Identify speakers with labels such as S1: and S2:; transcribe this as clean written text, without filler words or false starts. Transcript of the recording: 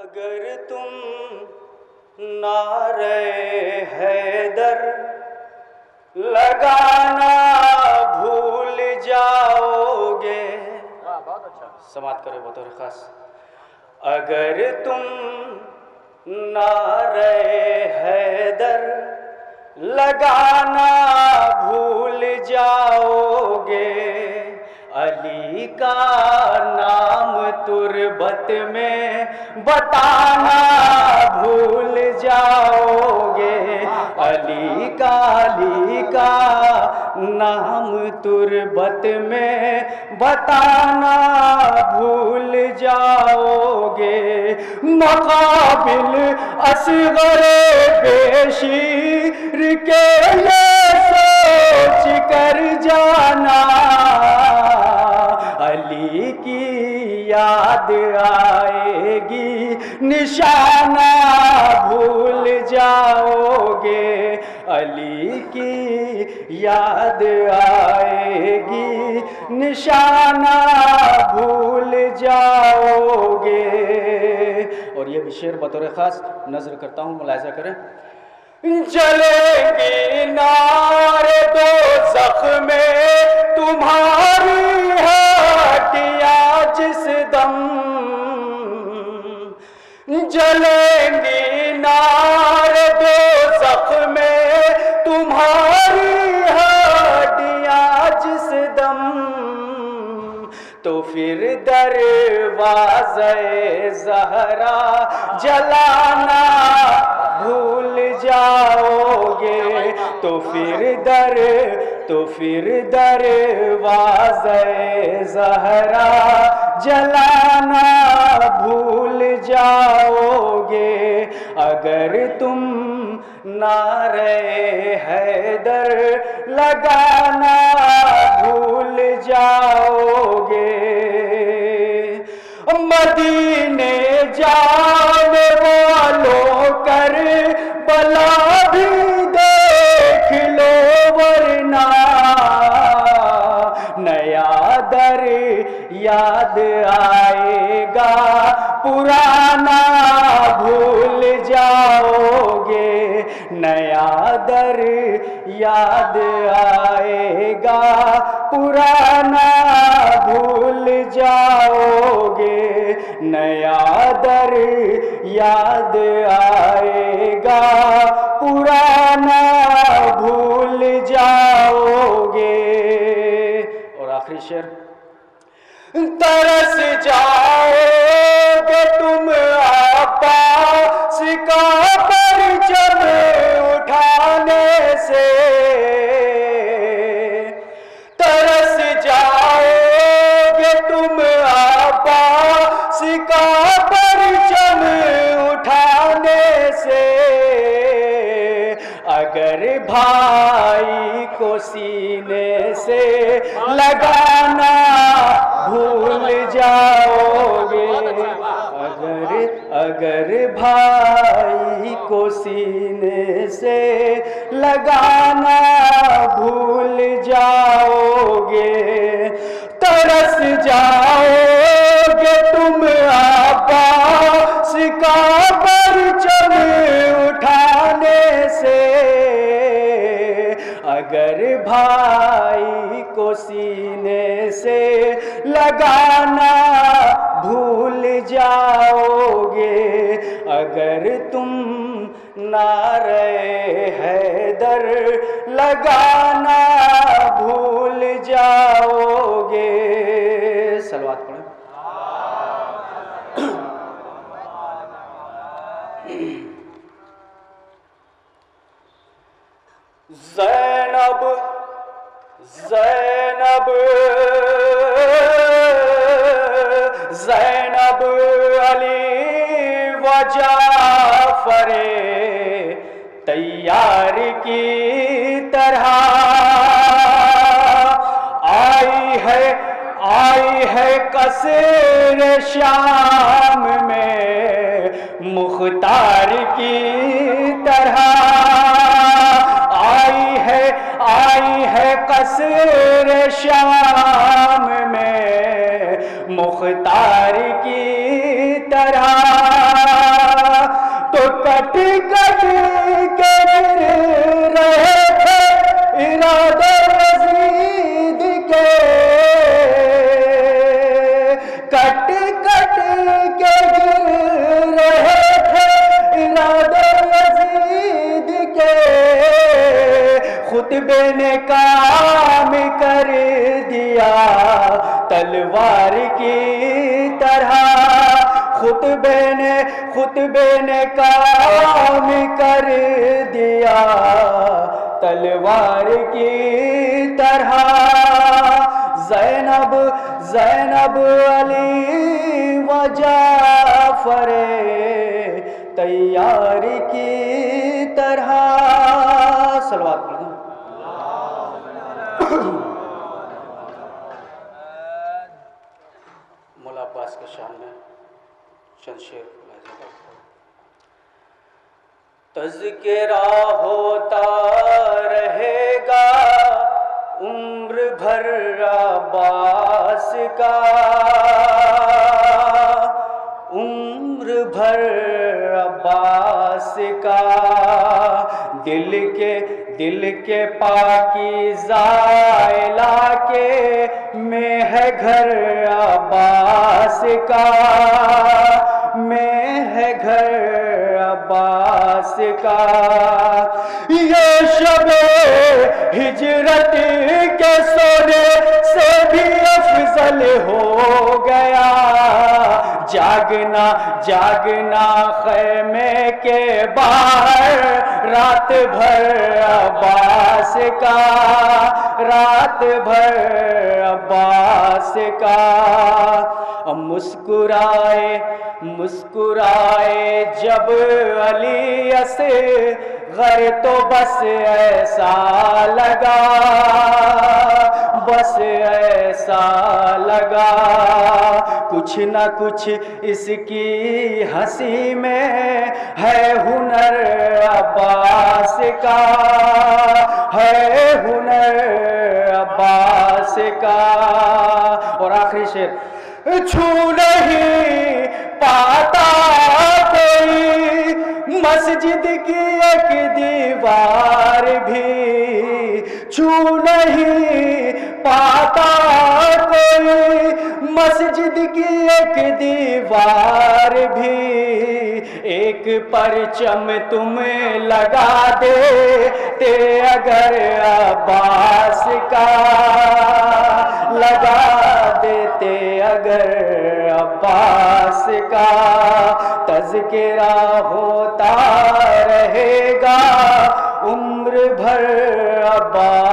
S1: اگر تم نعرہ حیدر لگانا بھول جاؤ گے.
S2: بہت اچھا.
S1: سماعت کرو بطور خاص. اگر تم نعرہ حیدر لگانا بھول جاؤ گے, علی کا نام تربت میں بتانا بھول جاؤ گے, علی کا نام تربت میں بتانا بھول جاؤ گے. مقابل اصغر بیشیر کے یہ سوچ کر جانا, علی کی یاد آئے گی نشانہ بھول جاؤ گے, علی کی یاد آئے گی نشانہ بھول جاؤ گے. اور یہ بھی شعر بطور خاص نظر کرتا ہوں, ملاحظہ کریں. جلیں گی نار دوزخ میں تمہاری ہڈیاں جس دم, جلیں گی نار دوزخ میں تمہاری ہڈیاں جس دم, تو پھر دروازہ زہرا جلانا بھول جاؤ گے, تو پھر دروازہ زہرا جلانا بھول جاؤ گے. اگر تم نعرہ حیدر لگانا بھول جاؤ گے. مدینے جانے والوں کر بلا بھی دیکھ لو ورنہ نیا در یاد آئے گا پرانا بھول جاؤ گے, نیا در یاد آئے گا پرانا بھول جاؤ گے, نیا در یاد آئے گا پرانا بھول جاؤ گے. اور آخری شعر. ترس جاؤ گے تم عباس کا پرچم اٹھانے سے, ترس جاؤ گے تم عباس کا پرچم اٹھانے سے, اگر بھائی کو سینے سے لگانا بھول جاؤ گے, اگر بھائی کو سینے سے لگانا بھول جاؤ گے, ترس جاؤ گے تم عباس کا پرچم اٹھانے سے, اگر بھائی کو سینے سے لگانا بھول جاؤ گے. اگر تم نعرہ حیدر لگانا بھول جاؤ گے. صلوات پڑھیں. زینب زینب زینب علی و جعفر طیار کی طرح آئی ہے قصر شام میں مختار کی طرح, آئی ہے قصر شام میں مختار کی طرح. خطبے نے کام کر دیا تلوار کی طرح، خطبے نے کام کر دیا تلوار کی طرح، زینب علی و جعفر تیار کی طرح. صلوات پڑھیں. مولا عباس کے شان میں چند شعر تذکرہ ہوتا رہے گا عمر بھر عباس کا، عمر بھر عباس کا، دل کے پاکیزہ علاقے میں ہے گھر عباس کا، میں ہے گھر عباس کا. یہ شب ہجرت کے سونے سے بھی افضل ہو گیا، جاگنا خیمے کے باہر رات بھر عباس کا، رات بھر عباس کا. مسکرائے جب علی اصغر تو بس ایسا لگا، بس ایسا لگا کچھ نہ کچھ اس کی ہنسی میں ہے ہنر عباس کا، ہے ہنر عباس کا. اور آخری شعر چھو نہیں پاتا کوئی مسجد کی ایک دیوار بھی، چھو نہیں پاتا کوئی مسجد کی ایک دیوار بھی، ایک پرچم تم لگا دیتے اگر عباس کا، لگا دیتے اگر عباس کا، تذکرہ ہوتا رہے گا عمر بھر عباس